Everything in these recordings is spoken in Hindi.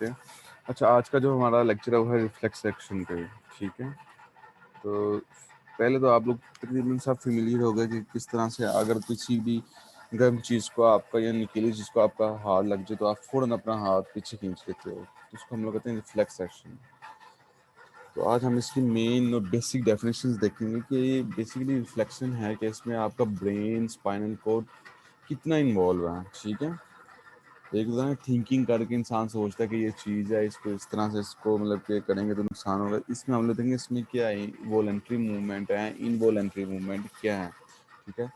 करते हैं। अच्छा, आज का जो हमारा लेक्चर है वो है रिफ्लेक्स एक्शन पे, ठीक है। तो पहले तो आप लोग तकरीबन सब फेमिलियर हो गए कि किस तरह से अगर किसी भी गर्म चीज़ को आपका या नुकीली चीज़ को आपका हाथ लग जाए तो आप फ़ौरन अपना हाथ पीछे खींच लेते हो, तो उसको हम लोग कहते हैं रिफ्लेक्स एक्शन। तो आज हम इसकी मेन और बेसिक डेफिनेशंस देखेंगे कि बेसिकली रिफ्लेक्शन है कि इसमें आपका ब्रेन, स्पाइनल कॉर्ड कितना इन्वॉल्व है, ठीक है। एक होता है थिंकिंग करके इंसान सोचता है कि ये चीज़ है, इसको इस तरह से इसको मतलब कि करेंगे तो नुकसान होगा। इसमें हम लोग देखेंगे इसमें क्या है, वॉलंटरी मूवमेंट है, इनवॉलंटरी मूवमेंट क्या है, ठीक है।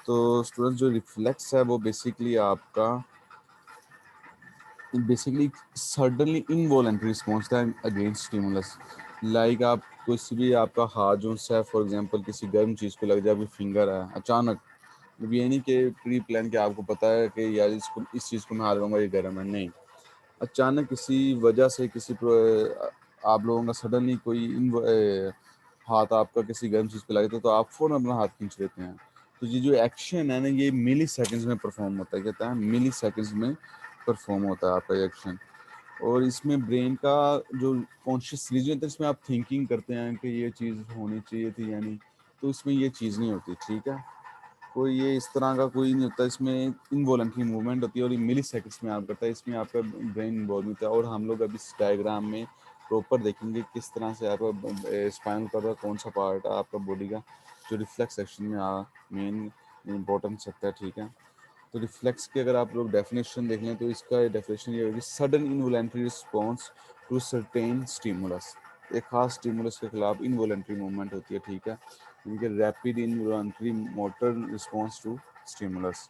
तो स्टूडेंट जो रिफ्लेक्स है वो बेसिकली सडनली इनवॉलंटरी रिस्पॉन्स था अगेंस्ट स्टिमुलस। लाइक आप कुछ भी आपका हाथ जो है फॉर एग्जांपल किसी गर्म चीज़ को लग जाए, आपकी फिंगर है अचानक, मतलब ये नहीं कि प्री प्लान के आपको पता है कि यार इसको इस चीज़ को मैं हाथ लूँगा ये गर्म है, नहीं। अचानक किसी वजह से आप लोगों का सडनली कोई हाथ आपका किसी गर्म चीज़ पे लगे तो आप फ़ौरन अपना हाथ खींच लेते हैं। तो ये जो एक्शन है ना ये मिली सेकेंड्स में परफॉर्म होता है, कहता है मिली सेकेंड्स में परफॉर्म होता है आपका ये एक्शन। और इसमें ब्रेन का जो कॉन्शियस रीजन होता है इसमें आप थिंकिंग करते हैं कि ये चीज़ होनी चाहिए थी या नहीं, तो इसमें ये चीज़ नहीं होती, ठीक है। कोई ये इस तरह का कोई नहीं होता, इसमें इनवॉलंटरी मूवमेंट होती है और ये मिली सेकंड्स में आप करता है, इसमें आपका ब्रेन इन्वॉल्व होता है। और हम लोग अभी इस डायग्राम में प्रॉपर देखेंगे किस तरह से आपका स्पाइनल कॉर्ड का कौन सा पार्ट है आपका बॉडी का जो रिफ्लेक्स एक्शन में मेन इंपॉर्टेंस रखता है, ठीक है। तो रिफ्लेक्स की अगर आप लोग डेफिनेशन देख लें तो इसका डेफिनेशन ये होगी sudden involuntary response to certain stimulus. एक खास स्टिमुलस के खिलाफ इनवॉलंटरी मूवमेंट होती है, ठीक है। इनके rapid involuntary motor response to stimulus.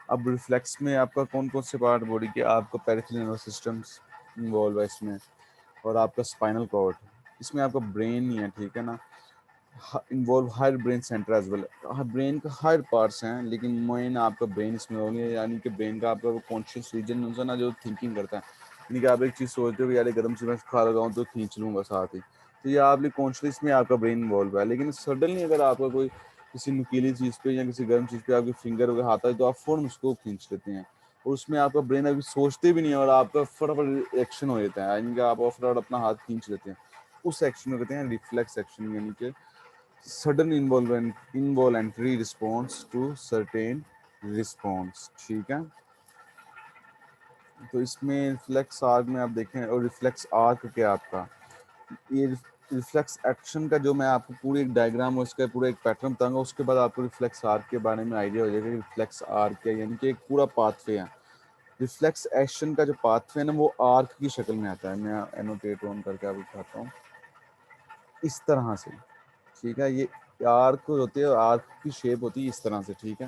अब रिफ्लेक्स में आपका कौन कौन से पार्ट बॉडी के, आपका पेरिफेरल नर्वस सिस्टम इन्वॉल्व है इसमें, और आपका स्पाइनल कॉर्ड, इसमें आपका ब्रेन ही है, ठीक है ना। Involve higher brain centre as well, brain का हायर पार्ट्स हैं लेकिन मेन आपका ब्रेन इसमें होंगे, यानी कि ब्रेन का आपका वो कॉन्शियस रीजन होता है ना जो थिंकिंग करता है। यानी कि आप एक चीज़ सोचते हो कि यार ये गर्म चीज़ मैं खा लगाऊँ तो खींच लूँगा साथ ही, तो ये आप कॉन्शियस में आपका ब्रेन इन्वॉल्व है। लेकिन सडनली अगर आपका कोई किसी नुकीली चीज़ पे या किसी गर्म चीज़ पे आपकी फिंगर वगैरह आता है तो आप फ़ौरन उसको खींच लेते हैं, और उसमें आपका ब्रेन अभी सोचते भी नहीं है और आपका फटाफट एक्शन हो जाता है, यानी कि आप फटाफट अपना हाथ खींच लेते हैं। उस एक्शन में कहते हैं रिफ्लेक्स एक्शन, यानी कि sudden involuntary response to certain response, ठीक है। तो इसमें रिफ्लेक्स आर्क में आप देखें, और रिफ्लेक्स आर्क क्या आपका ये रिफ्लेक्स एक्शन का जो मैं आपको पूरी एक डायग्राम और इसका पूरा एक पैटर्न बताऊंगा, उसके बाद आपको रिफ्लेक्स आर्क के बारे में आइडिया हो जाएगा कि रिफ्लेक्स आर्क क्या है, यानी कि एक पूरा पाथवे है। रिफ्लेक्स एक्शन का जो पाथवे है ना वो आर्क की शक्ल में आता है। मैं एनोटेट ऑन करके आपको दिखाता हूँ इस तरह से, ठीक है। ये आर्क होती है, आर्क की शेप होती है इस तरह से, ठीक है।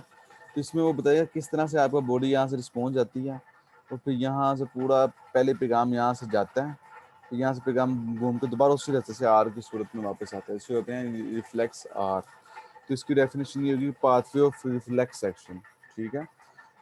तो इसमें वो बताइएगा किस तरह से आपका बॉडी यहाँ से रिस्पॉन्स जाती है, और फिर यहाँ से पूरा पहले पैगाम यहाँ से जाता है, फिर यहाँ से पैगाम घूम के दोबारा उसी रास्ते से आर्क की सूरत में वापस आता है, इसे होते हैं रिफ्लेक्स आर्क। तो इसकी डेफिनेशन ये होगी पाथवे ऑफ रिफ्लेक्स एक्शन, ठीक है।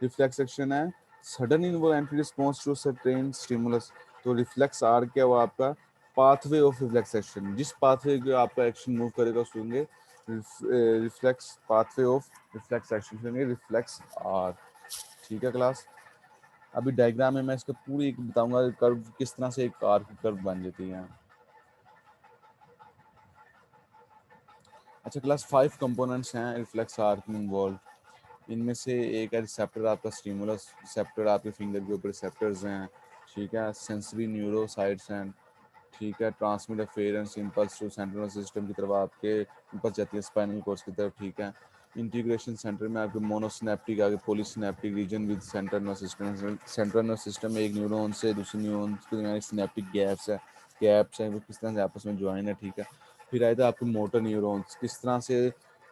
रिफ्लेक्स एक्शन है sudden involuntary response to certain stimulus. तो रिफ्लेक्स आर्क क्या हुआ आपका पाथवे ऑफ रिफ्लेक्स एक्शन, जिस पाथवे को आपका एक्शन मूव करेगा उसको होंगे reflex pathway of reflex action होंगे रिफ्लेक्स आर्क, ठीक है क्लास। अभी डायग्राम में मैं इसका पूरी एक बताऊंगा कर्व किस तरह से एक आर्क कर्व बन जाती है। अच्छा क्लास 5 कंपोनेंट्स हैं रिफ्लेक्स आर्क में इन्वॉल्व। इनमें से एक है रिसेप्टर, आपका स्टिमुलस रिसेप्टर, आपके फिंगर के ऊपर रिसेप्टर्स हैं, ठीक है। सेंसरी न्यूरोसाइट्स हैं, ठीक है। Transmit afferents impulse to central nervous system की तरफ आपके इम्पल्स जाती है स्पाइनल कॉर्ड की तरफ, ठीक है। इंटीग्रेशन सेंटर में आपके मोनोसिनेप्टिक आगे polysynaptic region with central nervous system. Central nervous system में एक न्यूरॉन से दूसरे न्यूरॉन के दरमियान सिनेप्टिक गैप्स हैं वो किस तरह से आपस में ज्वाइन है, ठीक है। फिर आए थे आपके मोटर न्यूरॉन्स, किस तरह से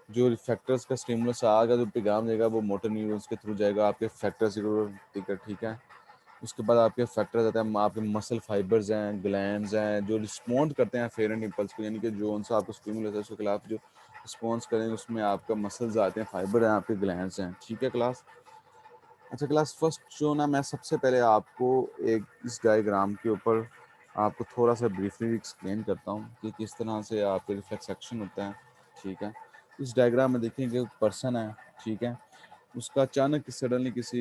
जो फैक्टर्स का स्टिमुलस आएगा जो पैगाम देगा वो मोटर न्यूरॉन्स के थ्रू जाएगा आपके फैक्टर्स को, ठीक है। उसके बाद आपके फैक्टर्स आते हैं, आपके मसल फाइबर्स हैं, ग्लैंड्स हैं जो रिस्पॉन्ड करते हैं फेरेंट इम्पल्स को, यानी कि जो उनसे आपको स्टिमुलस है उसके खिलाफ जो रिस्पॉन्स करेंगे उसमें आपका मसल्स आते हैं, फाइबर हैं, आपके ग्लैंड्स हैं, ठीक है क्लास। अच्छा क्लास फर्स्ट जो ना मैं सबसे पहले आपको एक इस डायग्राम के ऊपर आपको थोड़ा सा ब्रीफली एक्सप्लेन करता हूँ कि किस तरह से आपके रिफ्लेक्स एक्शन होता है, ठीक है। इस डायग्राम में देखेंगे एक पर्सन है, ठीक है। उसका अचानक सडनली किसी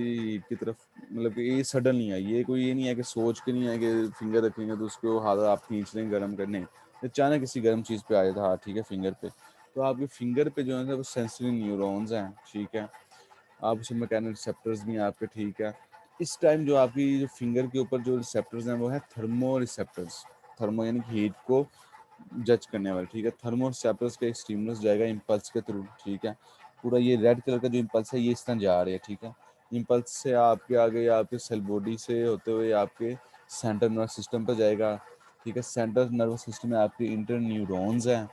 की तरफ, मतलब कि ये सडन नहीं है, ये कोई ये नहीं है कि सोच के नहीं है कि फिंगर रखेंगे तो उसको हाथ आप खींच लेंगे गर्म करने, अचानक किसी गर्म चीज़ पे आया था, ठीक है, फिंगर पे, तो आपके फिंगर पे जो है वो सेंसरी न्यूरॉन्स हैं, ठीक है, आप उसमें मैकेनिकल रिसेप्टर्स भी हैं आपके, ठीक है। इस टाइम जो आपकी जो फिंगर के ऊपर जो रिसेप्टर्स हैं वो है थर्मो रिसेप्टर्स, थर्मो यानी कि हीट को जज करने वाले, ठीक है। थर्मो रिसेप्टर्स के एक स्टिमुलस जाएगा इम्पल्स के थ्रू, ठीक है। पूरा ये रेड कलर का जो इम्पल्स है ये इस तरह जा रहा है, ठीक है। इम्पल्स से आपके आगे आपके सेल बॉडी से होते हुए आपके सेंट्रल नर्वस सिस्टम पर जाएगा, ठीक है। सेंट्रल नर्वस सिस्टम में आपके इंटर न्यूरॉन्स हैं,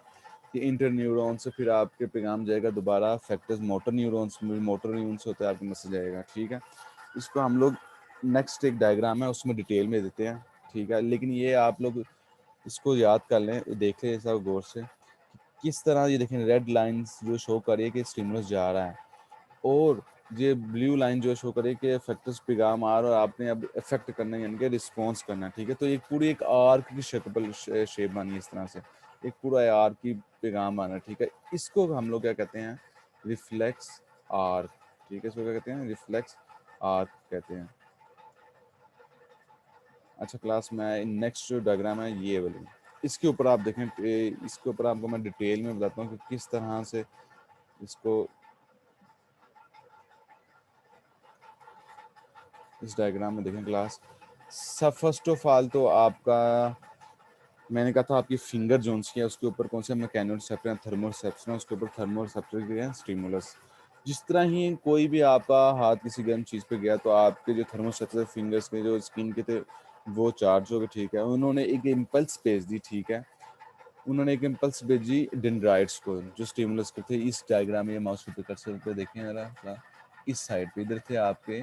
ये इंटर न्यूरॉन से फिर आपके पैगाम जाएगा दोबारा फैक्टर्स मोटर न्यूरॉन्स में, मोटर न्यूरॉन्स होता है आपके मैसेज जाएगा, ठीक है। इसको हम लोग नेक्स्ट एक डायग्राम है उसमें डिटेल में देते हैं, ठीक है। लेकिन ये आप लोग इसको याद कर लें, देख लें सब गौर से, किस तरह ये देखें रेड लाइंस जो शो कर रही है कि स्टिमुलस जा रहा है, और ये ब्लू लाइन जो शो करे कि फैक्टर्स पैगाम आ रहा है और आपने अब इफेक्ट करना है यानी कि रिस्पॉन्स करना है, ठीक है। तो एक पूरी एक आर्क की शक्ल शेप बनी इस तरह से, एक पूरा आर्क की पैगाम आना, ठीक है। इसको हम लोग क्या कहते हैं, रिफ्लेक्स आर्क, ठीक है। इसको क्या कहते हैं, रिफ्लेक्स आर्क कहते हैं। अच्छा क्लास में नेक्स्ट जो डायग्राम है ये वाली, इसके ऊपर आप देखें, इसके ऊपर आपको मैं डिटेल में बताता हूँ कि किस तरह से इसको, इस डायग्राम में देखें क्लास। सब फर्स्ट ऑफ ऑल तो आपका मैंने कहा था आपकी फिंगर जोन्स की है उसके ऊपर कौन से मैकेनो रिसेप्टर हैं, थर्मो रिसेप्टर हैं, उसके ऊपर थर्मो रिसेप्टर के हैं स्टिमुलस। जिस तरह ही कोई भी आपका हाथ किसी गर्म चीज़ पे गया तो आपके जो थर्मो रिसेप्टर फिंगर्स के जो स्किन के थे वो चार्ज हो गए, ठीक है। उन्होंने एक इम्पल्स भेज दी, ठीक है। उन्होंने एक इम्पल्स भेजी डेंड्राइट्स को जो स्टिमुलस के थे। इस डायग्राम में माउस के कर्सर पे देखें जरा, इस साइड पे इधर थे आपके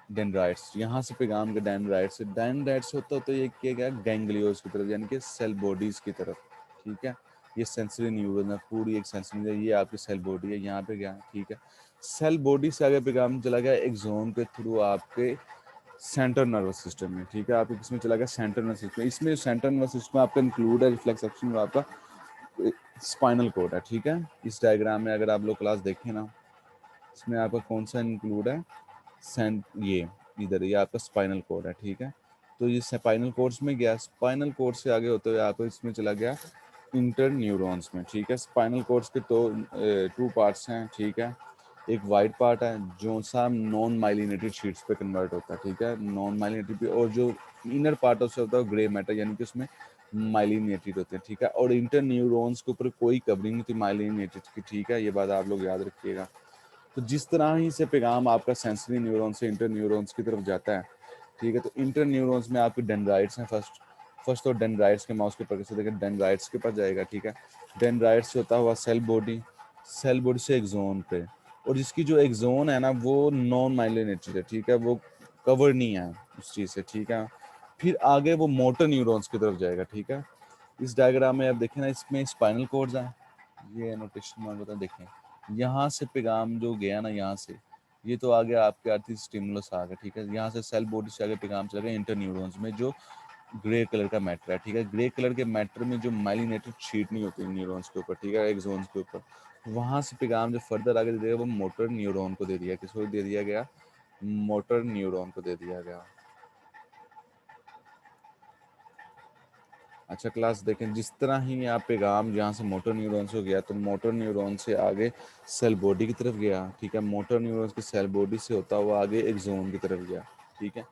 डेंड्राइट्स, यहाँ से पैगाम के डेंड्राइट्स, डेंड्राइट्स होता तो ये किया गया गैंग्लियोस की तरफ यानी कि सेल बॉडीज की तरफ, ठीक है। ये सेंसरी न्यूरॉन है, पूरी एक सेंसरी है, ये आपकी सेल बॉडी है, यहाँ पे गया, ठीक है। सेल बॉडी से आगे पैगाम चला गया एक्सोन के थ्रू आपके सेंट्रल नर्वस सिस्टम में, ठीक है। आपके किसमें चला गया, सेंट्रल नर्वस सिस्टम। इसमें सेंट्रल नर्वस सिस्टम आपका इंक्लूड है रिफ्लेक्स एक्शन में आपका स्पाइनल कोड है, ठीक है। इस डायग्राम में अगर आप लोग क्लास देखें ना, इसमें आपका कौन सा इंक्लूड है, सेंट ये इधर ये आपका स्पाइनल कोड है, ठीक है। तो ये स्पाइनल कोड्स में गया, स्पाइनल कोड से आगे होते हुए आपको इसमें चला गया इंटर न्यूरॉन्स में, ठीक है। स्पाइनल कोड्स के तो टू पार्ट्स हैं, ठीक है। एक वाइट पार्ट है जो सा नॉन माइलिनेटेड शीट्स पे कन्वर्ट होता है, ठीक है, नॉन माइलिनेटेड पे, और जो इनर पार्ट उससे होता है ग्रे मैटर यानी कि उसमें माइलिनेटेड होते हैं, ठीक है। और इंटर न्यूरॉन्स के ऊपर कोई कवरिंग नहीं थी माइलिनेटेड की, ठीक है। ये बात आप लोग याद रखिएगा। तो जिस तरह ही से पैगाम आपका सेंसरी न्यूरॉन से इंटर न्यूरॉन्स की तरफ जाता है, ठीक है। तो इंटर न्यूरॉन्स में आपके डेंड्राइट्स हैं, फर्स्ट फर्स्ट तो डेंड्राइट्स के माउस के ऊपर से देखें, डेंड्राइट्स के पास जाएगा, ठीक है। डेंड्राइट्स से होता हुआ सेल बॉडी, सेल बॉडी से एक्सोन पे, और जिसकी जो एक्सोन है ना वो नॉन माइलिनेटेड है, ठीक है, वो कवर नहीं है उस चीज़ से, ठीक है। फिर आगे वो मोटर न्यूरॉन्स की तरफ जाएगा, ठीक है। इस डायग्राम में आप देखें ना, इसमें स्पाइनल कॉर्ड्स हैं, ये नोटेशन में बता देखें, यहाँ से पैगाम जो गया ना यहाँ से, ये तो आ गया आपके आर्थिक स्टिमुलस आ गया, ठीक है। यहाँ से सेल बॉडी से आगे पैगाम चला गया इंटर न्यूरॉन्स में जो ग्रे कलर का मैटर है, ठीक है। ग्रे कलर के मैटर में जो माइलिनेटेड शीट नहीं होती न्यूरॉन्स के ऊपर, ठीक है, एक्सोन्स के ऊपर, वहाँ से पैगाम जो फर्दर आगे दे दिया वो मोटर न्यूरॉन को दे दिया, किसको दे दिया गया, मोटर न्यूरॉन को दे दिया गया। अच्छा क्लास देखें, जिस तरह ही आप पैगाम जहाँ से मोटर न्यूरॉन से गया तो मोटर न्यूरॉन से आगे सेल बॉडी की तरफ गया, ठीक है। मोटर न्यूरॉन की सेल बॉडी से होता हुआ आगे एक्सोन की तरफ गया, ठीक है।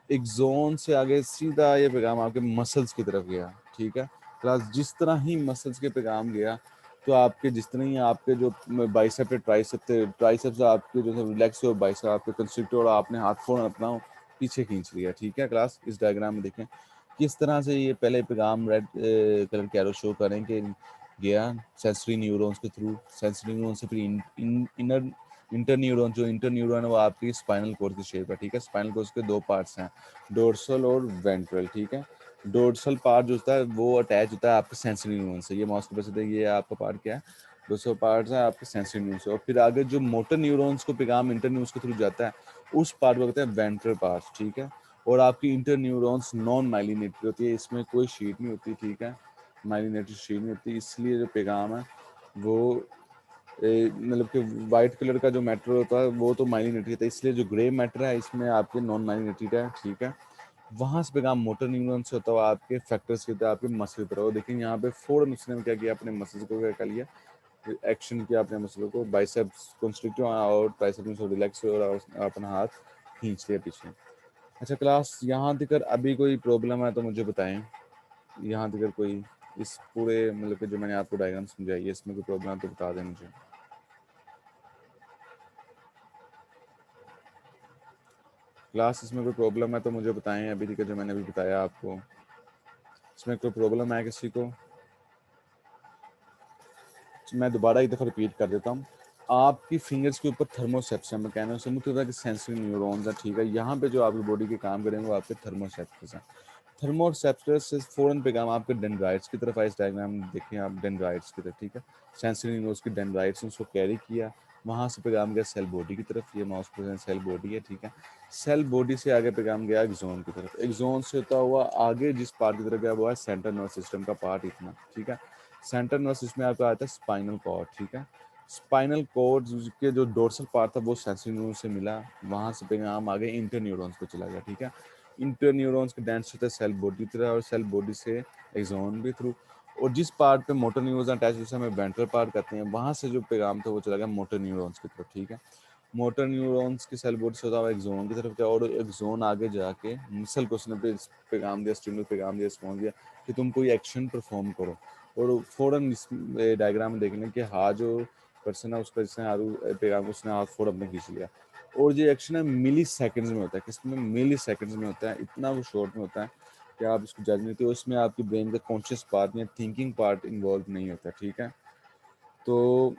एक्सोन से आगे सीधा ये पैगाम आपके मसल्स की तरफ गया, ठीक है। क्लास जिस तरह ही मसल्स के पैगाम गया तो आपके जिस तरह ही आपके जो बाइसेप ट्राइसेप थे, ट्राइसेप्स आपके जो रिलैक्स हो, बाइसेप आपके कंस्ट्रिक्टर, और आपने हाथ फोन अपना पीछे खींच लिया, ठीक है। क्लास इस डायग्राम में देखें किस तरह से ये पहले पैगाम रेड कलर के एरो शो करें कि गया सेंसरी न्यूरॉन्स के थ्रू, सेंसरी न्यूरॉन से फिर इनर इंटर न्यूरॉन, जो इंटर न्यूरॉन है वो आपकी स्पाइनल कोर्ड की शेप है, ठीक है। स्पाइनल कोर्ड के दो पार्ट्स हैं, डोर्सल और वेंट्रल, ठीक है। डोर्सल पार्ट जो होता है वो अटैच होता है आपके सेंसरी न्यूरॉन से, ये माउस के पास होता है, ये आपका पार्ट क्या है, 200 पार्ट्स है आपके सेंसरी न्यूरॉन से। और फिर आगे जो मोटर न्यूरॉन्स को पैगाम इंटर न्यूरॉन्स के थ्रू जाता है उस पार्ट को कहते हैं वेंट्रल पार्ट, ठीक है। और आपकी इंटर न्यूरॉन्स नॉन माइलिनेटेड होती है, इसमें कोई शीट नहीं होती, ठीक है, माइलिनेटेड शीट नहीं होती, इसलिए जो पैगाम है वो मतलब कि वाइट कलर का जो मैटर होता है वो तो माइलिनेटेड होता है, इसलिए जो ग्रे मैटर है इसमें आपके नॉन माइलिनेटेड है, ठीक है। वहाँ से पैगाम मोटर न्यूरॉन से होता है आपके फैक्टर्स की तरह, आपके मसल की तरह। और देखिए यहाँ पे फौरन उसने क्या किया, अपने मसल्स को क्या कर लिया, एक्शन किया अपने मसलों को, बाइसेप्स कंस्ट्रिक्ट और ट्राइसेप्स रिलैक्स और अपना हाथ खींच लिया पीछे। अच्छा क्लास, यहाँ तक अभी कोई प्रॉब्लम है तो मुझे बताएं। यहाँ तक कोई इस पूरे मतलब कि जो मैंने आपको डायग्राम समझाई है इसमें कोई प्रॉब्लम है तो बता दें मुझे। क्लास इसमें कोई प्रॉब्लम है तो मुझे बताएं, अभी तक जो मैंने अभी बताया आपको इसमें कोई प्रॉब्लम है किसी को। मैं दोबारा एक दफ़ा रिपीट कर देता हूँ। आपकी फिंगर्स के ऊपर थर्मोसेप्स है, मैकेनो से मुख्य कि सेंसरी न्यूरॉन्स है, ठीक है। यहाँ पे जो आपकी बॉडी के काम करेंगे वो आपके थर्मोसेप्स हैं। थर्मोसेप्टर से फ़ौरन पैगाम आपके डेंड्राइट्स की तरफ आया। इस डायग्राम देखें आप, डेंड्राइट्स की तरफ, ठीक है। सेंसरी न्यूरॉन्स की डेंड्राइट्स ने उसको कैरी किया, वहाँ से पैगाम गया सेल बॉडी की तरफ। ये माउस प्रेजेंट सेल बॉडी है, ठीक है। सेल बॉडी से आगे पैगाम गया एक्सोन की तरफ। एक्सोन से होता हुआ आगे जिस पार्ट की तरफ गया वो है सेंट्रल नर्वस सिस्टम का पार्ट, इतना, ठीक है। सेंट्रल नर्वस सिस्टम में आपका आता है स्पाइनल कॉर्ड, ठीक है। स्पाइनल कॉर्ड के जो डोर्सल पार्ट था वो सेंसरी न्यूरॉन से मिला, वहाँ से पैगाम आगे इंटर न्यूरॉन्स पे चला गया, ठीक है। इंटर न्यूरॉन्स के डांस होता है सेल बॉडी की तरह और सेल बॉडी से एक्सोन भी थ्रू। और जिस पार्ट पे मोटर न्यूरॉन्स अटैच जिसे हमें वेंट्रल पार्ट कहते हैं, वहाँ से जो पैगाम था वो चला गया मोटर न्यूरॉन्स की तरफ, ठीक है। मोटर न्यूरॉन्स की सेल बॉडी से होता हुआ एक्सोन की तरफ गया और एक्सोन आगे जाके मसल को उसने पैगाम दिया, स्टिमुलस पैगाम दिया, रिस्पॉन्स दिया कि तुम कोई एक्शन परफॉर्म करो। और फ़ौरन इस डायग्राम में देख लें कि हाथ जो पर्सन है उसका जिसने हाथ पैगाम उसने हाथ फ़ौरन अपने खींच लिया। और ये एक्शन है मिली सेकेंड्स में होता है, किसमें मिली सेकेंड्स में होता है, इतना वो शॉर्ट में होता है कि आप इसको जज नहीं करते। उसमें आपकी ब्रेन का कॉन्शियस पार्ट या थिंकिंग पार्ट इन्वॉल्व नहीं होता, ठीक है। तो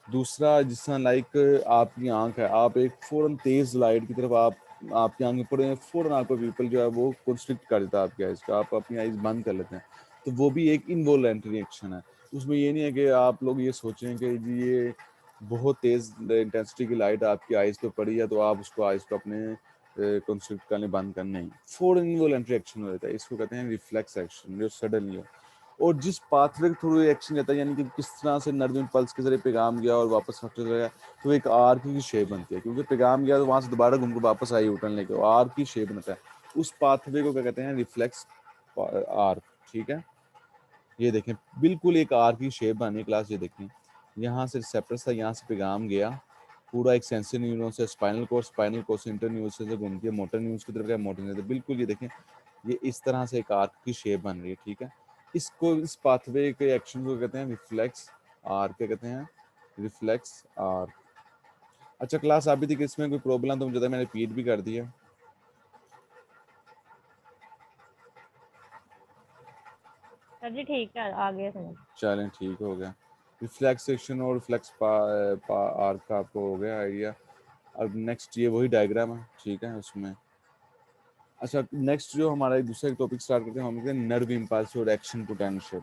दूसरा जिस तरह लाइक आपकी आंख है, आप एक फ़ौरन तेज़ लाइट की तरफ आप आपकी आंखें पड़े फ़ौरन आपका पीपल जो है वो कंस्ट्रिक्ट कर देता है आपकी आइज़ को, आप अपनी आइज़ बंद कर लेते हैं। तो वो भी एक इनवॉलंटरी एक्शन है। उसमें ये नहीं है कि आप लोग ये सोचें कि जी ये बहुत तेज़ इंटेंसिटी की लाइट आपकी आइज़ पे पड़ी है तो आप उसको आइज़ को अपने कंस्ट्रिक्ट करने बंद करने, नहीं, फ़ौरन इनवॉलंटरी एक्शन हो जाता है। इसको कहते हैं रिफ्लेक्स एक्शन, जो सडनली हो। और जिस पाथवे के थ्रू एक्शन रहता है, यानी कि किस तरह से नर्व इम्पल्स के जरिए पैगाम गया और वापस फैक्टर गया, तो एक आर्क की शेप बनती है, क्योंकि पैगाम गया तो वहाँ से दोबारा घूम के वापस आई उठने लेके आर्क की शेप बनता है। उस पाथवे को क्या कहते हैं, रिफ्लेक्स आर्क, ठीक है। ये देखें बिल्कुल एक आर्क की शेप बनी क्लास, ये देखें यहाँ से रिसेप्टर्स था, यहाँ से पैगाम गया पूरा एक सेंसरी न्यूरॉन से स्पाइनल कोर्ड से इंटर न्यूरॉन से घूम के मोटर न्यूरॉन्स की तरफ गया, मोटर न्यूरॉन बिल्कुल ये देखें ये इस तरह से एक आर्क की शेप बन रही है, ठीक है। इसको इस पाथवे के एक्शन को कहते हैं रिफ्लेक्स आर्क, क्या कहते हैं, रिफ्लेक्स आर्क। अच्छा क्लास अभी तक इसमें कोई प्रॉब्लम तो मुझे मैंने रिपीट भी कर दिया। सर जी ठीक है, आ गया समझ। चलें ठीक हो गया। रिफ्लेक्स सेक्शन और रिफ्लेक्स आर्क का आपको हो गया आइडिया। अब नेक्स्ट ये वही डायग्राम है, ठीक है उसमें। अच्छा नेक्स्ट जो हमारा एक दूसरा टॉपिक स्टार्ट करते हैं, हम कहते हैं नर्व इम्पल्स और एक्शन पोटेंशियल,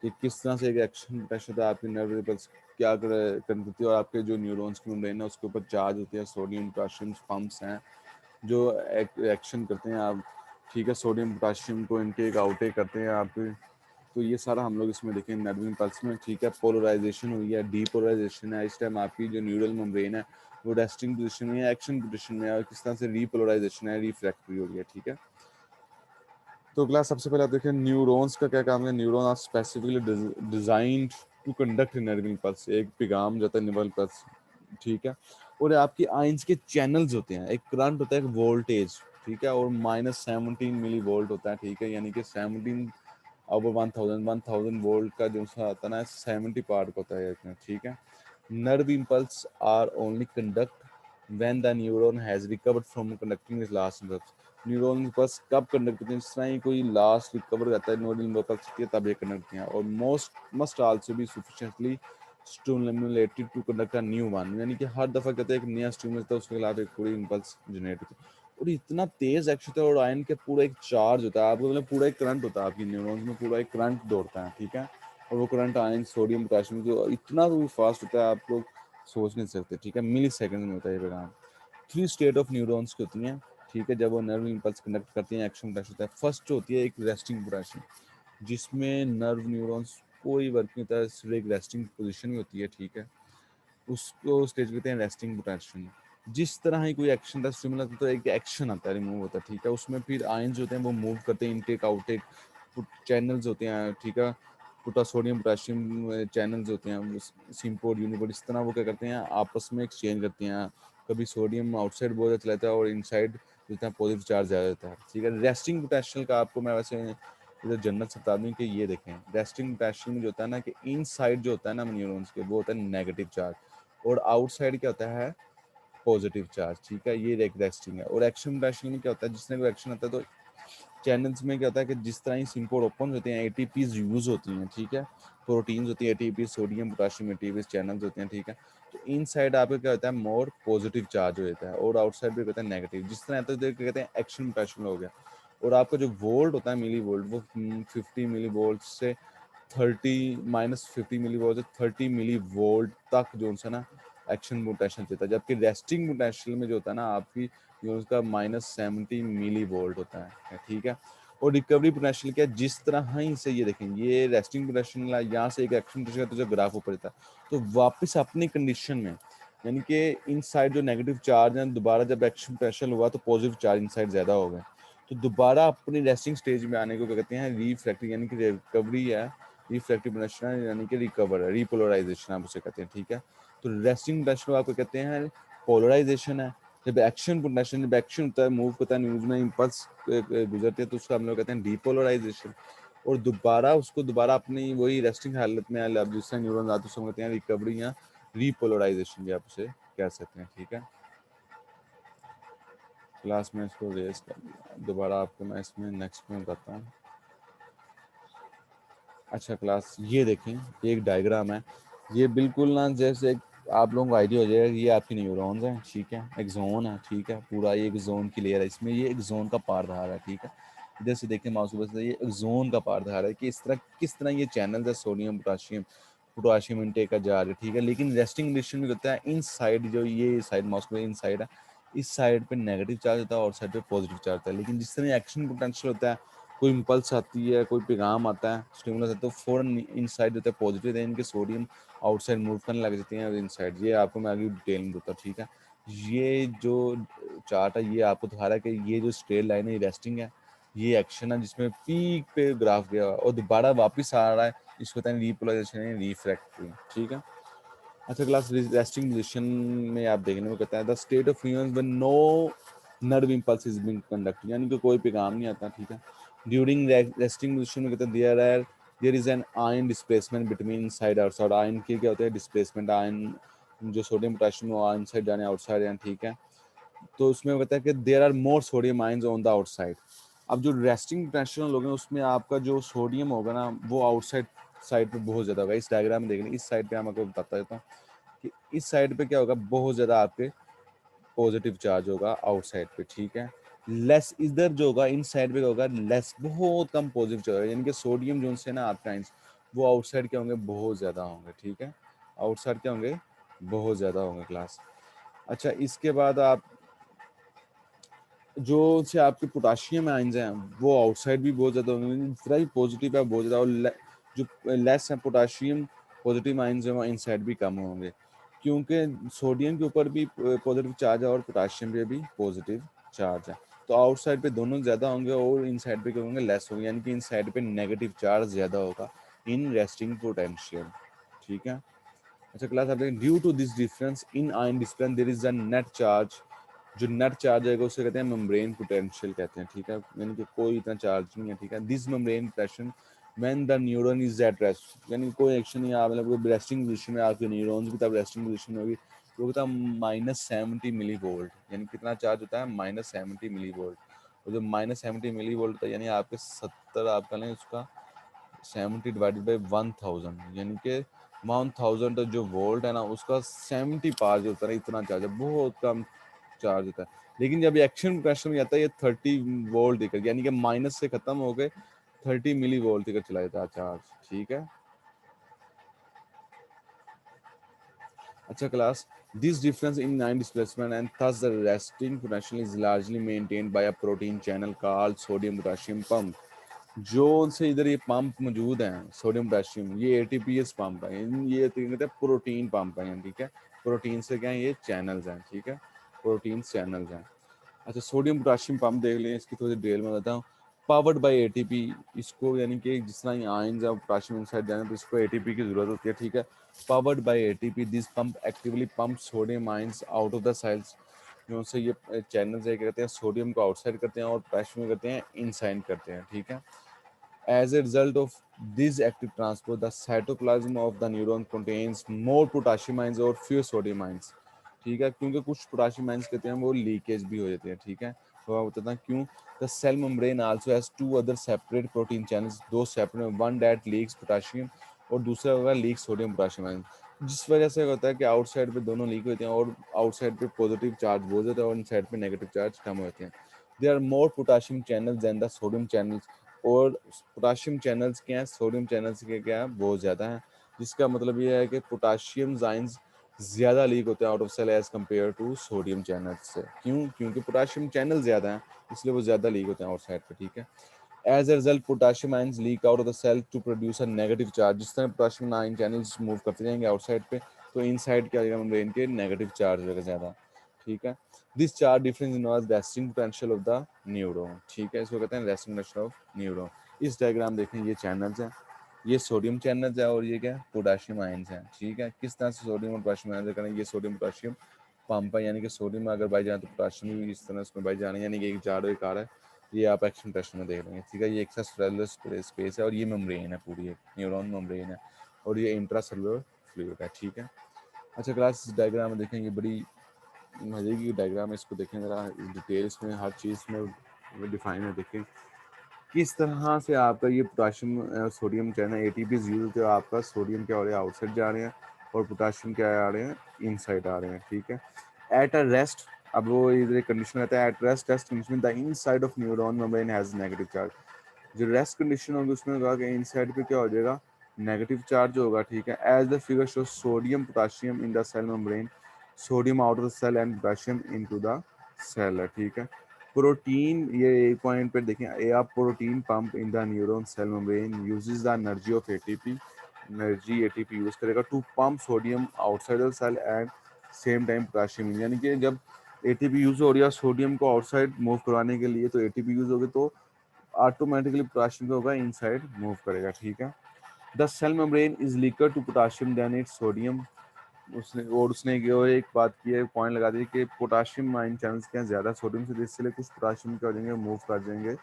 कि किस तरह से एक एक्शन पोटेंशियल है, आपकी नर्व इम्पल्स क्या करती है और आपके जो न्यूरॉन्स की मेम्ब्रेन है उसके ऊपर चार्ज होती है, सोडियम पोटाशियम पंप्स हैं जो एक्शन करते हैं आप, ठीक है। सोडियम पोटाशियम को इनटेक आउटेक करते हैं आप। तो ये सारा हम लोग इसमें देखें नर्व इम्पल्स में, ठीक है। पोलराइजेशन हुई है, डीपोलराइजेशन है, इस टाइम आपकी जो न्यूरल मेम्ब्रेन है वो रेस्टिंग पोजीशन में है, एक्शन पोजीशन में है, और किस तरह से रीपोलराइजेशन है, रिफ्रैक्टरी हो रही है, ठीक है। तो क्लास सबसे पहले आप देखें न्यूरॉन्स का क्या काम है। Neuron are specifically designed to conduct nerve impulse, एक पैगाम जाता है नर्व इम्पल्स, ठीक है। और आपकी आइंस के चैनल्स होते हैं, एक करंट होता है, एक वोल्टेज, ठीक है, और -17 मिली वोल्ट होता है, ठीक है, यानी कि 17 अब 1000 वोल्ट का जो सा आता है ना 70 पार्ट का होता है इसमें, ठीक है। Nerve impulse are only conduct when the neuron has recovered from conducting is last impulse. Neuron बस कब कंडक्ट करते हैं, जिस तरह ही कोई लास्ट रिकवर करता है न्यूरल इम्पल्स के, तब ये कंडक्ट करते हैं। और most must also be sufficiently stimulated to conduct a new one, यानी कि हर दफा कहते हैं एक नया स्टिमुलस होता है उसके खिलाफ एक पूरी इम्पल्स जनरेट होती है। और इतना तेज एक्शन होता है और आयन के पूरा एक चार्ज होता है आपको, मतलब पूरा एक करंट होता है आपकी न्यूरॉन्स में, पूरा एक करंट दौड़ता है, ठीक है। और वो करंट आयन सोडियम पोटेशियम जो इतना तो फास्ट होता है आप लोग सोच नहीं सकते, ठीक है। मिली सेकंड में होता है ये पैगाम। थ्री स्टेट ऑफ न्यूरॉन्स की होती हैं, ठीक है, जब वो नर्व इम्पल्स कंडक्ट करती हैं, एक्शन पोटेंशियल होता है। फर्स्ट जो होती है एक रेस्टिंग पोटेंशियल, जिसमें नर्व न्यूरॉन्स कोई वर्क नहीं होता है, सिर्फ एक रेस्टिंग पोजीशन में होती है, ठीक है। उसको स्टेज कहते हैं रेस्टिंग पोटेंशियल। जिस तरह ही कोई एक्शन था स्टिमुलस, तो एक एक्शन आता है, रिमूव होता है, ठीक है, उसमें फिर आयंस होते हैं वो मूव करते हैं, इनटेक आउटेक चैनल्स होते हैं, ठीक है, पोटासोडियम पोटेशियम चैनल्स होते हैं, सिम्पोर्ट यूनिपोर्ट, इस तरह वो क्या करते हैं आपस में एक्सचेंज करते हैं। कभी सोडियम आउटसाइड बहुत ज़्यादा चलाता है और इनसाइड जितना पॉजिटिव चार्ज ज़्यादा रहता है, ठीक है। रेस्टिंग पोटेंशियल का आपको मैं वैसे इधर जन्नत से बता दूं कि ये देखें, रेस्टिंग पोटेंशियल में जो होता है ना कि इनसाइड जो होता है ना न्यूरॉन्स के, वो होता है नेगेटिव चार्ज, और आउटसाइड क्या होता है पॉजिटिव चार्ज, ठीक है, ये एक रेस्टिंग है। और एक्शन पोटेंशियल में क्या होता है, जिसने कोई एक्शन आता है तो चैनल्स में क्या होता है कि जिस तरह ही सिम्पोर्ट ओपन होते हैं एटीपीज यूज होती हैं, ठीक है, प्रोटीन्स होती है ATP, sodium potassium ATPs channels होते हैं, ठीक है। तो इन साइड आपका क्या होता है मोर पॉजिटिव चार्ज हो जाता है, और आउटसाइड भी कहते हैं नेगेटिव, जिस तरह तो कहते हैं एक्शन पोटेंशियल हो गया। और आपका जो वोल्ट होता है मिली वोल्ट, वो 50 मिली वोल्ट से 30 -50 मिली वोल्ट से 30 मिली वोल्ट तक जो है ना एक्शन पोटेंशियल देता है, जबकि रेस्टिंग पोटेंशियल में जो होता है ना आपकी जो उसका -70 मिली वोल्ट होता है, ठीक है। और रिकवरी पोटेंशियल क्या है, जिस तरह ही से ये देखें, ये रेस्टिंग पोटेंशियल यहाँ से एक एक्शन पोटेंशियल तो जो ग्राफ ऊपर था, तो वापस अपनी कंडीशन में, यानी कि इन साइड जो नेगेटिव चार्ज है, दोबारा जब एक्शन पोटेंशियल हुआ तो पॉजिटिव चार्ज इन साइड ज़्यादा हो गए, तो दोबारा अपनी रेस्टिंग स्टेज में आने को क्या कहते हैं रिफ्रैक्टिव, यानी कि रिकवरी है, रिफ्रैक्टिव पोटेंशियल यानी कि रिकवर है, रिपोलराइजेशन आप उसे कहते हैं, ठीक है। तो रेस्टिंग पोटेंशियल आपको कहते हैं पोलराइजेशन है। जब एक्शन पोटेंशियल, जब एक्शन होता है, मूव करता है, न्यूज में इम्पल्स गुजरते हैं, तो उसको हम लोग कहते हैं डीपोलराइजेशन। और दोबारा उसको दोबारा अपनी वही रेस्टिंग हालत में अब जिससे न्यूरॉन आते हैं उसको कहते हैं रिकवरी या रिपोलराइजेशन भी आप उसे कह सकते हैं, ठीक है। क्लास में इसको रेस कर दिया, दोबारा आपको मैं इसमें नेक्स्ट में बताता हूँ। अच्छा क्लास, ये देखें, एक डायग्राम है, ये बिल्कुल ना जैसे आप लोगों को आइडिया हो जाएगा, ये आपकी न्यूरॉन्स हैं, ठीक है, एक जोन है, ठीक है, पूरा ये एक जोन की लेयर है, इसमें ये एक जोन का पार्ट दिखा रहा है, ठीक है। इधर से देखें माउस ऊपर से, ये एक जोन का पार्ट दिखा रहा है कि इस तरह किस तरह ये चैनल है, सोडियम पोटाशियम पोटाशियम इनटेक का जा रहा है, ठीक है। लेकिन रेस्टिंग कंडीशन में होता है इन साइड, जो ये साइड माउस में इन साइड है, इस साइड पे नेगेटिव चार्ज होता है और साइड पे पॉजिटिव चार्ज होता है। लेकिन जिस तरह एक्शन पोटेंशियल होता है, कोई इम्पल्स आती है, कोई पैगाम आता है, स्टिमुलस आता है, तो फ़ौरन इनसाइड होता है पॉजिटिव है, इनके सोडियम आउटसाइड मूव करने लग जाती हैं, और इनसाइड ये आपको मैं आगे डिटेल में बताता हूँ, ठीक है। ये जो चार्ट है ये आपको दिखा रहा है कि ये जो स्ट्रेट लाइन है ये रेस्टिंग है, ये एक्शन है जिसमें पीक पे ग्राफ गया और दोबारा वापस आ रहा है, इसको कहते हैं रिपोलराइजेशन या रिफ्रैक्टिंग, ठीक है। अच्छा क्लास, रेस्टिंग पोजीशन में आप देखने को कहता है the state of neurons when no nerve impulse is being conducted, यानी कि कोई पैगाम नहीं आता, ठीक है। ड्यूरिंग रेस्टिंग पोजीशन में कहते हैं there is an ion displacement between inside outside. Ion की क्या होता है डिस्प्लेसमेंट, आयन जो सोडियम पोटेशियम वो इनसाइड जाने आउटसाइड जाने, ठीक है। तो उसमें वो कहता है कि there are more sodium ions on the outside. अब जो रेस्टिंग पोटेंशियल लोग हैं उसमें आपका जो सोडियम होगा ना वो आउटसाइड साइड पे बहुत ज़्यादा होगा। इस डायग्राम में देख लें, इस साइड पे मैं आपको बताता देता हूँ कि इस साइड पे क्या होगा, बहुत ज़्यादा आपके पॉजिटिव चार्ज होगा आउटसाइड पे, ठीक है। लेस इधर जो होगा इन साइड पे होगा लेस, बहुत कम पॉजिटिव चार्ज होगा, यानी कि सोडियम जो से ना आपका आयंस वो आउटसाइड क्या होंगे, बहुत ज़्यादा होंगे, ठीक है। आउटसाइड क्या होंगे, बहुत ज़्यादा होंगे क्लास। अच्छा इसके बाद आप जो से आपके पोटाशियम आयंस हैं वो आउटसाइड भी बहुत ज़्यादा होंगे, जितना ही पॉजिटिव है बहुत ज़्यादा, और जो लेस है पोटाशियम पॉजिटिव आयंस हैं वो इनसाइड भी कम होंगे, क्योंकि सोडियम के ऊपर भी पॉजिटिव चार्ज है और पोटाशियम पे भी पॉजिटिव चार्ज है। तो आउटसाइड पे दोनों ज़्यादा होंगे और इन साइड पे क्या होंगे, लेस होंगे, यानी कि इन साइड पे नेगेटिव चार्ज ज़्यादा होगा इन रेस्टिंग पोटेंशियल, ठीक है। अच्छा क्लास आप देखें, due to this difference in ion difference there is a net charge. जो नेट चार्ज आएगा उसे कहते हैं मेम्ब्रेन पोटेंशियल कहते हैं, ठीक है, यानी कि कोई इतना चार्ज नहीं है, ठीक है। This membrane potential when the neuron is at rest, यानी कोई एक्शन नहीं है, मतलब रेस्टिंग पोजीशन में आपके न्यूरॉन्स भी तब रेस्टिंग पोजीशन में होगी, वो होता है -70 मिली वोल्ट, यानी कितना चार्ज होता है -70 मिली वोल्ट। और जो -70 मिली वोल्ट होता है यानी आपके 70 आपका लें उसका 70 डिवाइडेड बाई 1000, यानी कि 1000 जो वोल्ट है ना उसका 70 पार जो होता है इतना चार्ज है, बहुत कम चार्ज होता है। लेकिन जब एक्शन प्रेशर में आता है ये 30 वोल्ट देकर, यानी कि माइनस से खत्म हो गए 30 मिली वोल्ट देकर चला जाता है चार्ज, ठीक है। अच्छा class, this difference in ion displacement and thus the resting potential is largely maintained by a protein channel called sodium potassium pump। जो उनसे इधर ये पंप मौजूद हैं सोडियम पोटेशियम, ये एटीपीएस पंप है, ये कहते हैं प्रोटीन पंप है, ठीक है। प्रोटीन से क्या है, ये चैनल्स हैं, ठीक है, प्रोटीन चैनल्स हैं। अच्छा, सोडियम पोटाशियम पंप देख लें, इसकी थोड़ी डिटेल में बताता हूँ। पावर्ड बाय एटीपी, इसको यानी कि जिस तरह ये आयंस और पोटाशियम इनसाइड जाने तो इसको एटीपी की ज़रूरत होती है, ठीक है। Powered by ATP, this pump actively pump sodium ions out of the cells, जो से ये चैनल्स है कहते हैं सोडियम को आउटसाइड करते हैं और पोटाशियम करते हैं इनसाइड करते हैं, ठीक है। As a result of this active transport, the cytoplasm of the neuron contains more potassium ions और fewer sodium ions, ठीक है, क्योंकि कुछ पोटाशियम आयंस कहते हैं वो लीकेज भी हो जाते हैं, ठीक है। तो आप बताता हूँ क्यों। The cell membrane also has two other separate protein channels, दो separate, one that leaks potassium और दूसरा होगा लीक सोडियम पोटाशियम आयन, जिस वजह से होता है कि आउटसाइड पे दोनों लीक होते हैं और आउटसाइड पे पॉजिटिव चार्ज बहुत होता है और इनसाइड पे नेगेटिव चार्ज कम होते हैं। They are more potassium channels than the sodium channels, और पोटाशियम चैनल्स क्या हैं, सोडियम चैनल्स के क्या है, बहुत ज़्यादा हैं, जिसका मतलब ये है कि पोटाशियम आयंस ज़्यादा लीक होते हैं out of cell as compare to sodium channels से। क्यों? क्योंकि पोटाशियम चैनल ज़्यादा हैं, इसलिए वो ज़्यादा लीक होते हैं आउटसाइड पे, ठीक है। As a result potassium ions leak out of the cell to produce a negative charge, जिस तरह पोटाशियम आयन चैनल्स मूव करते जाएंगे आउटसाइड पे तो इनसाइड क्या होगा, मेम्ब्रेन के नेगेटिव चार्ज होगा ज़्यादा, ठीक है। This charge difference involves resting potential of the neuron, ठीक है, इसको कहते हैं रेस्टिंग पोटेंशियल ऑफ न्यूरॉन। इस डायग्राम देखें, ये चैनल्स हैं, ये सोडियम चैनल्स है और ये क्या पोटाशियम आयंस हैं, ठीक है। किस तरह से सोडियम और पोटाशियम आयंस करें, ये सोडियम पोटाशियम पंप है, यानी कि सोडियम अगर बाई जाए तो पोटाशियम भी इस तरह उसमें बाई जाने, यानी कि एक जार और एक आ रहा है, ये आप एक्शन टेस्ट में देख लेंगे, ठीक है। ये एक्स्ट्रासेलुलर स्पेस है और ये मेम्ब्रेन है, पूरी एक न्यूरॉन मेम्ब्रेन है और ये इंट्रासेलुलर फ्लूइड है, ठीक है। अच्छा क्लास, इस डायग्राम में देखें, ये बड़ी मजे की डायग्राम है, इसको देखें ज़रा डिटेल्स में, हर चीज़ में डिफाइन है। देखें किस तरह से आपका ये potassium sodium channel ATP use होते हैं, आपका सोडियम क्या हो रहा है, आउटसाइड जा रहे हैं और पोटाशियम क्या आ रहे हैं, इनसाइड आ रहे हैं, ठीक है। एट अ रेस्ट, अब वो इधर कंडीशन रहता है, at rest test condition the inside of neuron membrane has negative charge, जो रेस्ट कंडीशन होगी उसमें होगा कि इनसाइड पे क्या हो जाएगा, नेगेटिव चार्ज होगा, ठीक है। As the figure show sodium potassium in the cell membrane, sodium out of the cell and potassium into the cell है, ठीक है। प्रोटीन, ये एक पॉइंट पे देखें, ए आप protein pump in the neuron cell membrane uses the energy of ATP, energy ATP use करेगा to pump sodium outside the cell and same time potassium, यानी कि जब एटीपी यूज हो रही है सोडियम को आउटसाइड मूव करवाने के लिए, तो एटीपी यूज होगी तो ऑटोमेटिकली पोटाशियम होगा इनसाइड मूव करेगा, ठीक है। The cell membrane is leakier to potassium than its sodium, उसने जो एक बात की है, पॉइंट लगा दी कि पोटाशियम आयन चैनल्स क्या ज़्यादा सोडियम से, इसलिए कुछ पोटाशियम क्या हो जाएंगे, मूव कर जाएंगे,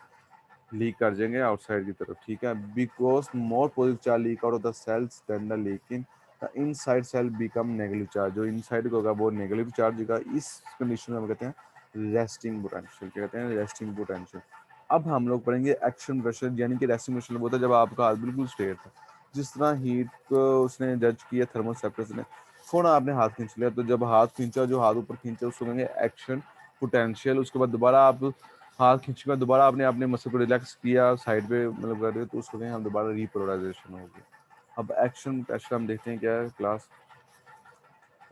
लीक कर जाएंगे आउटसाइड की तरफ, ठीक है। Because more positive charge leak out of the cells than the leaking, the inside cell become negative charge, जो इनसाइड का होगा वो नेगेटिव चार्ज होगा। इस कंडीशन में हम कहते हैं रेस्टिंग पोटेंशियल, क्या कहते हैं, रेस्टिंग पोटेंशियल। अब हम लोग पढ़ेंगे एक्शन प्रेशर, यानी कि रेस्टिंग प्रेशर होता है जब आपका हाथ बिल्कुल स्ट्रेट था, जिस तरह हीट को उसने जज किया थर्मोसेप्टर्स ने, थोड़ा आपने हाथ खींच लिया, तो जब हाथ खींचा, जो हाथ ऊपर खींचा उसको कहेंगे एक्शन पोटेंशियल। उसके बाद दोबारा आप हाथ खींच कर दोबारा आपने अपने मसल को रिलैक्स किया, साइड पे मतलब कर रहे हो, तो उसको कहेंगे हम दोबारा रिपोलराइजेशन होगी। अब एक्शन पोटेंशियल हम देखते हैं क्या है class.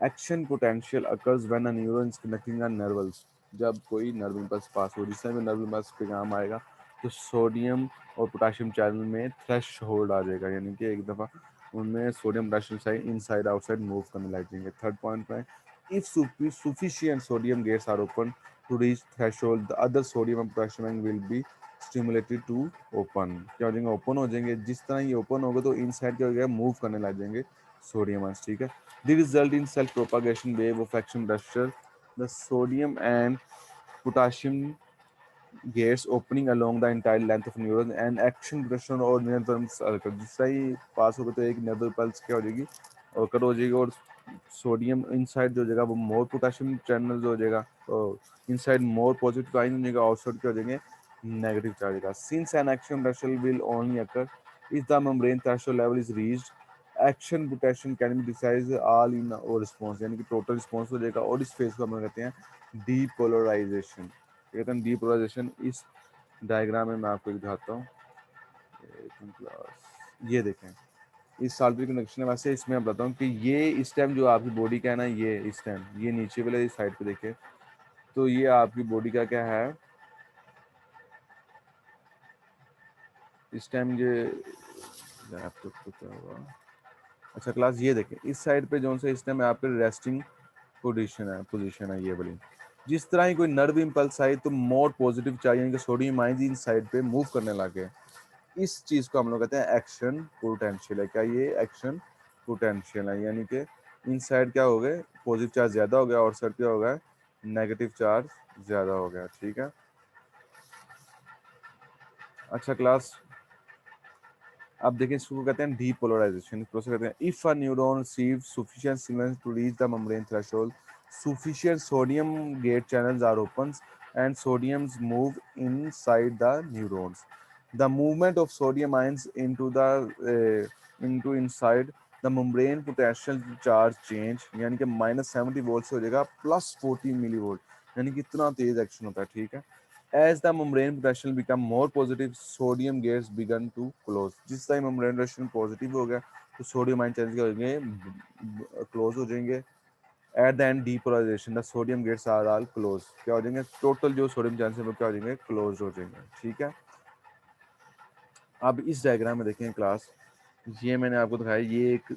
Action potential occurs when a neuron is connecting a nerves, जब कोई नर्व इम्पल्स पास हो, जिस टाइम नर्व इम्पल्स पे काम आएगा तो सोडियम और पोटाशियम चैनल में थ्रेश होल्ड आ जाएगा, यानी कि एक दफ़ा उनमें sodium potassium side inside outside move करने लग जाएंगे। थर्ड पॉइंट पे, if sufficient sodium gates are open to reach threshold, the other sodium and potassium ion will be stimulated to open, क्या हो जाएंगे, ओपन हो जाएंगे। जिस तरह ये ओपन होगा तो इनसाइड क्या हो जाएगा, मूव करने लग जाएंगे सोडियम आयंस, ठीक है। The result in self propagation wave of action pressure, the sodium and potassium gates opening along the entire length of neuron and action pressure और nerve circle, जिस तरह ही पास होगा तो एक nerve pulse क्या हो जाएगी, occur हो जाएगी और सोडियम इनसाइड जो हो जाएगा वो मोर पोटाशियम चैनल हो जाएगा, तो इनसाइड मोर पॉजिटिव आयन हो जाएगा, आउटसाइड क्या हो जाएंगे, नेगेटिव चार्ज होगा। Since an action potential will only occur if the membrane threshold level is reached, action potential can be decide all in और रिस्पांस, यानी कि टोटल रिस्पांस हो जाएगा। और इस फेज को हम कहते हैं डीपोलराइजेशन, कहते हैं डीपोलराइजेशन। इस डायग्राम में मैं आपको दिखाता हूँ, ये देखें, इस साल्फेट कनेक्शन है। वैसे इसमें मैं बताता हूँ कि ये इस टाइम जो आपकी बॉडी का है ना, ये इस टाइम ये नीचे वाले साइड पे देखें तो ये आपकी बॉडी का क्या है, इस टाइम ये लैपटॉप को क्या हुआ। अच्छा क्लास, ये देखें इस साइड पे जो से इस टाइम आपके रेस्टिंग पोजीशन है ये वाली। जिस तरह ही कोई नर्व इम्पल्स आई तो मोर पॉजिटिव चाहिए, यानी कि सोडियम आयंस इन साइड पे मूव करने लगे। इस चीज को हम लोग कहते हैं एक्शन पोटेंशियल है। क्या ये एक्शन पोटेंशियल है, यानी कि इन साइड क्या हो गए, पॉजिटिव चार्ज ज्यादा हो गया और साइड क्या हो गया, नेगेटिव चार्ज ज्यादा हो गया। ठीक है, अच्छा क्लास, अब देखिए इसको कहते हैं डीपोलराइजेशन प्रोसेस कहते हैं। If a neuron receive sufficient signal to reach the membrane threshold, sufficient sodium gate channels are opened and sodiums move inside the neurons. The movement of sodium ions into inside the membrane potential charge change, यानी कि -70 वोल्ट से हो जाएगा +40 मिली वोल्ट, यानी कि इतना तेज एक्शन होता है। ठीक है, as the membrane potential become more positive, sodium gates begin to close. जिस टाइम membrane potential पॉजिटिव हो गया तो सोडियम आयन चैनल क्या हो जाएंगे, क्लोज हो जाएंगे। At the end depolarization the sodium gates are all close, क्या हो जाएंगे, टोटल जो सोडियम चैनल है वो क्या हो जाएंगे, क्लोज हो जाएंगे। ठीक है, अब इस डायग्राम में देखें क्लास, ये मैंने आपको दिखाया, ये एक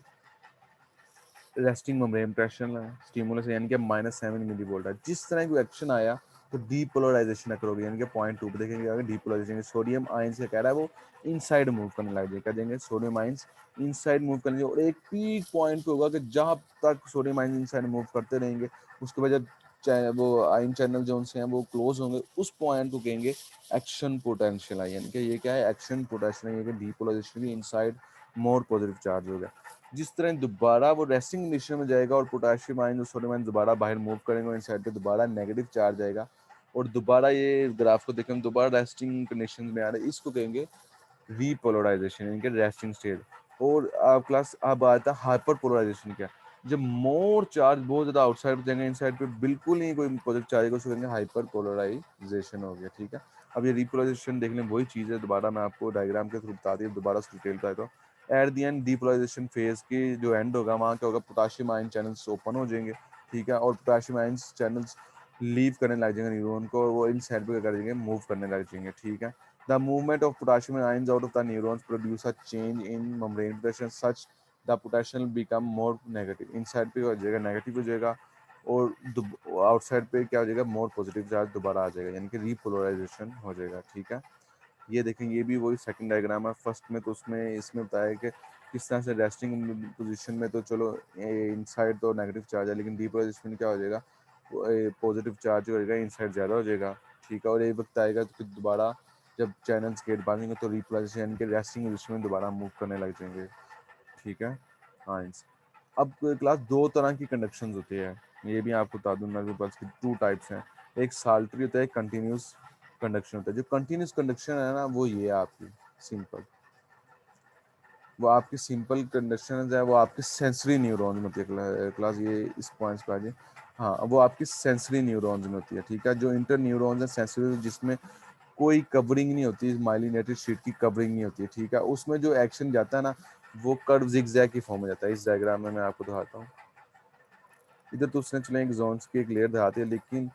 रेस्टिंग मेम्ब्रेन प्रेशर है, स्टिमुलस है, यानी कि -7 मिली वोल्ट है। जिस तरह की एक्शन आया तो डीपोलराइजेशन करोगे, यानी कि पॉइंट 2 पे देखेंगे आगे डीपोलराइजेशन, सोडियम आयंस क्या कह रहा है, वो इनसाइड मूव करने लग जाएगा, क्या देंगे, सोडियम आयंस इनसाइड मूव करने, और एक पीक पॉइंट पे होगा कि जहां तक सोडियम आयंस इनसाइड मूव करते रहेंगे, उसके बाद जब वो आयन चैनल जो उनसे हैं वो क्लोज होंगे, उस पॉइंट को कहेंगे एक्शन पोटेंशियल है। यानी कि ये क्या है, एक्शन पोटेंशियल है, ये कि डीपोलराइजेशन भी इनसाइड मोर पॉजिटिव चार्ज हो गया। जिस तरह दोबारा वो रेस्टिंग कंडीशन में जाएगा और पोटेशियम आयन और सोडियम आयन दोबारा बाहर मूव करेंगे और इनसाइड पे दोबारा नेगेटिव चार्ज आएगा, और दोबारा ये ग्राफ को देखें दोबारा रेस्टिंग कंडीशन में आ रहा है, इसको कहेंगे रीपोलराइजेशन, यानी कि रेस्टिंग स्टेट। और आप क्लास अब आता है हाइपर पोलराइजेशन, क्या, जब मोर चार्ज बहुत ज्यादा आउटसाइड पे जाएंगे, इनसाइड पे बिल्कुल नहीं कोई पॉजिटिव चार्ज है, उसको कहेंगे हाइपर पोलराइजेशन हो गया। ठीक है, अब ये रीपोलराइजेशन देख लें, वही चीज़ है, दोबारा मैं आपको डायग्राम के थ्रू बता दी, दोबारा डिटेल बताता हूँ। At the end depolarization phase की जो एंड होगा, वहाँ क्या होगा, पोटाशियम आयन चैनल्स ओपन हो जाएंगे। ठीक है, और पोटाशियम आयन चैनल्स लीव करने लग जाएंगे न्यूरॉन को, और वो इन साइड पे कर देंगे, मूव करने लग जाएंगे। ठीक है, the movement of potassium ions out of the neurons produce a change in membrane pressure such the potassium become more negative, inside पे हो जाएगा नेगेटिव हो जाएगा, और आउटसाइड पे क्या हो जाएगा, मोर पॉजिटिव चार्ज दोबारा आ जाएगा, यानी कि रीपोलराइजेशन हो जाएगा। ठीक है, ये देखें, ये भी वही सेकंड डायग्राम है। फर्स्ट में तो उसमें इसमें बताया कि किस तरह से रेस्टिंग पोजीशन में तो चलो इनसाइड तो नेगेटिव चार्ज है, लेकिन डीपोलराइजेशन में क्या हो जाएगा, पॉजिटिव चार्ज हो जाएगा, इनसाइड ज़्यादा हो जाएगा। ठीक है, और ये वक्त आएगा तो फिर दोबारा जब चैनल्स गेट बांधेंगे तो रिपोलराइजेशन, यानी कि रेस्टिंग पोजीशन में दोबारा मूव करने लग जाएंगे। ठीक है, हाँ। अब क्लास दो तरह की कंडक्शन होती है, ये भी आपको बता दूं, नर्व पल्स की 2 टाइप्स हैं, एक साल्टरी होता है, एक कंटिन्यूस कंडक्शन होता है। जो कंटिन्यूस कंडक्शन है ना, वो ये है आपकी सिंपल, वो आपकी सिंपल कंडक्शन है, वो आपके सेंसरी न्यूरॉन्स में होती है। क्लास ये इस पॉइंट्स पे आ जाए, हाँ, वो आपकी सेंसरी न्यूरॉन्स में होती है। ठीक है, जो इंटर न्यूरॉन्स है सेंसरी, जिसमें कोई कवरिंग नहीं होती, माइलिनेटेड शीट की कवरिंग नहीं होती है। ठीक है, उसमें जो एक्शन जाता है ना, वो कर्व जिगजैग की फॉर्म में जाता है। इस डायग्राम में मैं आपको दिखाता हूँ, इधर तो उसने चले एक जोन्स की एक लेयर दिखाती है, लेकिन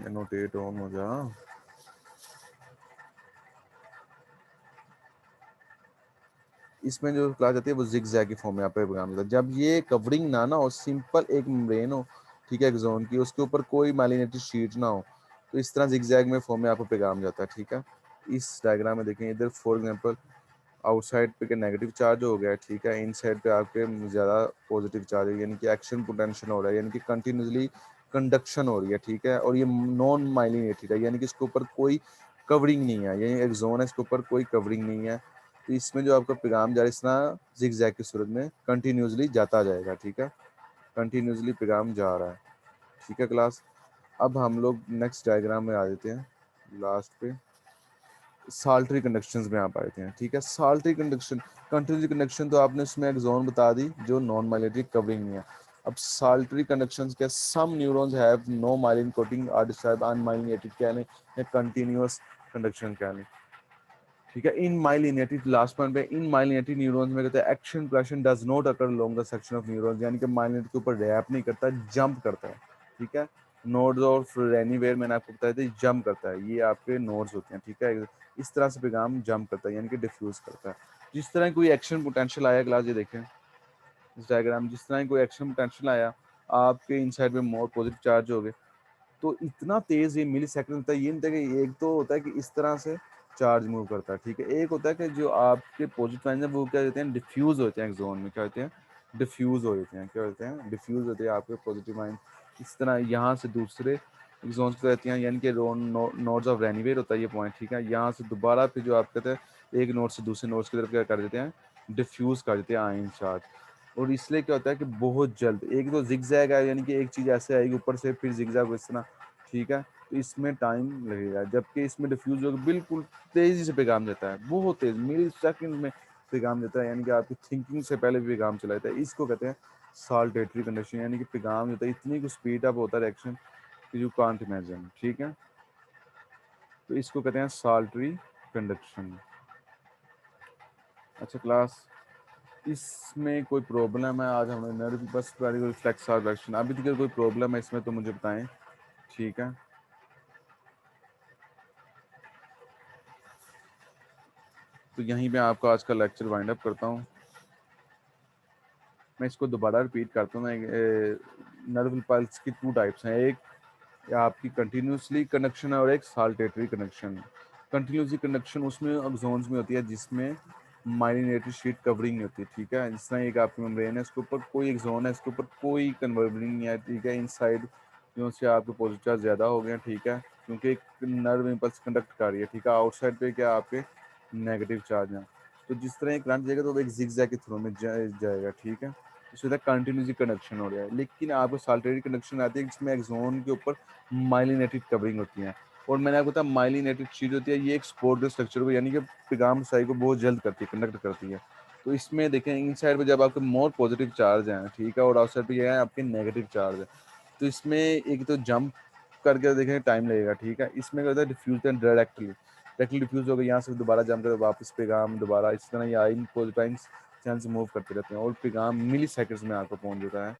नोटेट ऑन हो जा, इसमें जो क्लास आती है वो जिगजैग की फॉर्म में यहाँ पे प्रोग्राम होता है। जब ये कवरिंग ना हो, सिंपल एक मेम्ब्रेन हो, ठीक है, एक जोन की, उसके ऊपर कोई माइलिनेटेड शीट ना हो, तो इस तरह जिगजैग में फॉर्म में आपको पैगाम जाता है। ठीक है, इस डायग्राम में देखें, इधर फॉर एग्जांपल आउटसाइड पे नेगेटिव चार्ज हो गया। ठीक है, इन साइड पे आपके ज़्यादा पॉजिटिव चार्ज है, यानी कि एक्शन पोटेंशियल हो रहा है, यानी कि कंटिन्यूसली कंडक्शन हो रही है। ठीक है, और ये नॉन माइलिनेटेड है, यानी कि इसके ऊपर कोई कवरिंग नहीं है, यानी एक जोन है, इसके ऊपर कोई कवरिंग नहीं है। तो इसमें जो आपका पैगाम जा रहा है, इस तरह जिगजैग की सूरत में कंटिन्यूसली जाता जाएगा। ठीक है, कंटिन्यूसली पैगाम जा रहा है। ठीक है क्लास, अब हम लोग नेक्स्ट डायग्राम में आ जाते हैं, लास्ट पे साल्टरी कंडक्शंस में आप आए थे। ठीक है, साल्टरी कंडक्शन, कंटिन्यूस कंडक्शन तो आपने उसमें एक जोन बता दी जो नॉन माइलिनेटेड कवरिंग नहीं है। अब साल्टरी कंडक्शंस के some neurons have no myelin coating are describe unmyelinated, क्या नहीं, या कंटीन्यूअस कंडक्शन, क्या नहीं। ठीक है, इन माइलिनेटेड, लास्ट पॉइंट पे, इन माइलिनेटेड न्यूरॉन्स में कहते हैं action potential does not occur along the section of neurons, यानी कि माइलिनेटेड के ऊपर रैप नहीं करता, जंप करता है। ठीक है, नोड्स और एनीवेयर मैंने आपको बताया था, जंप करता है, ये आपके नोड्स होते हैं। ठीक है, इस तरह से पैगाम जंप करता है, यानी कि डिफ्यूज करता है। जिस तरह कोई एक्शन पोटेंशियल आया क्लास, ये देखें, इस डायग्राम जिस तरह कोई एक्शन पोटेंशियल आया, आपके इनसाइड में मोर पॉजिटिव चार्ज हो गए, तो इतना तेज ये मिली सेकंड होता है। ये नहीं होता कि एक तो होता है कि इस तरह से चार्ज मूव करता है, ठीक है, एक होता है कि जो आपके पॉजिटिव आयन है वो क्या होते हैं, डिफ्यूज होते हैं एक जोन में, क्या होते हैं, डिफ्यूज हो जाते हैं, क्या होते हैं, डिफ्यूज होते हैं आपके पॉजिटिव आयन इस तरह यहाँ से दूसरे जोन पे रहती हैं, यानी कि नोड्स ऑफ रेनिवेट होता है ये पॉइंट, ठीक है। यहाँ से दोबारा फिर जो आप कहते हैं एक नोड से दूसरे नोड्स की तरफ क्या कर देते हैं, डिफ्यूज कर देते हैं आयन चार्ज। और इसलिए क्या होता है कि बहुत जल्द एक तो जिगजैग है, यानी कि एक चीज़ ऐसे आएगी ऊपर से फिर जिगजैग इस तरह, ठीक है, तो इसमें टाइम लगेगा। जबकि इसमें डिफ्यूज होकर बिल्कुल तेज़ी से पैगाम देता है, बहुत तेज़, मिली सेकंड में पैगाम देता है, यानी कि आपकी थिंकिंग से पहले भी पैगाम चला जाता है। इसको कहते हैं साल्टेटरी कंडक्शन, यानी कि पैगाम होता है इतनी कुछ स्पीड अप होता है रिएक्शन कि यू कांट इमेजिन, ठीक है। तो इसको कहते हैं साल्टरी कंडक्शन। अच्छा क्लास, इसमें कोई प्रॉब्लम है? आज हमने नर्व बस रिफ्लेक्स और रिएक्शन, अभी तक कोई प्रॉब्लम है इसमें तो मुझे बताएं, ठीक है। तो यहीं पे आपका आज का लेक्चर वाइंड अप करता हूँ। मैं इसको दोबारा रिपीट करता हूँ। नर्व इम्पल्स की टू टाइप्स हैं, एक आपकी कंटिन्यूसली कंडक्शन है और एक साल्टेटरी कंडक्शन। कंटिन्यूसली कंडक्शन उसमें जोन्स में होती है जिसमें माइलिनेटेड शीट कवरिंग नहीं होती, ठीक है। जिस तरह एक आपकी मेम्ब्रेन है, इसके ऊपर कोई एक जोन है, इसके ऊपर कोई कन्वर्बिंग नहीं है, ठीक है। इनसाइड जो से आपके पॉजिटिव चार्ज ज़्यादा हो गए, ठीक है, क्योंकि एक नर्व इम्पल्स कंडक्ट कर रही है, ठीक है। आउटसाइड पे क्या आपके नेगेटिव चार्ज हैं, तो जिस तरह एक करंट जाएगा तो वो एक जिगजैग के थ्रू में जाएगा, ठीक है। इसमें कंटिन्यूसली कंडक्शन हो रहा है। लेकिन आपको साल्टेटरी कंडक्शन आती है जिसमें एक जोन के ऊपर माइलिनेटेड कवरिंग होती है। और मैंने आपको बताया माइलिनेटेड शीट होती है, ये एक स्पोर्ट स्ट्रक्चर को, यानी कि पैगाम साई को बहुत जल्द करती है, कंडक्ट करती है। तो इसमें देखें इन साइड पे जब आपके मोर पॉजिटिव चार्ज हैं, ठीक है, और आउट साइड पे ये है आपके नेगेटिव चार्ज है, तो इसमें एक तो जंप करके देखें टाइम लगेगा, ठीक है। इसमें क्या होता है डिफ्यूज डायरेक्टली डिफ्यूज हो गया, यहाँ से दोबारा जंप कर वापस पैगाम दोबारा, इस तरह ये आइन पॉजिटिव चांस मूव करते रहते हैं और पैगाम मिली सेकंड्स में आपको पहुंच जाता है।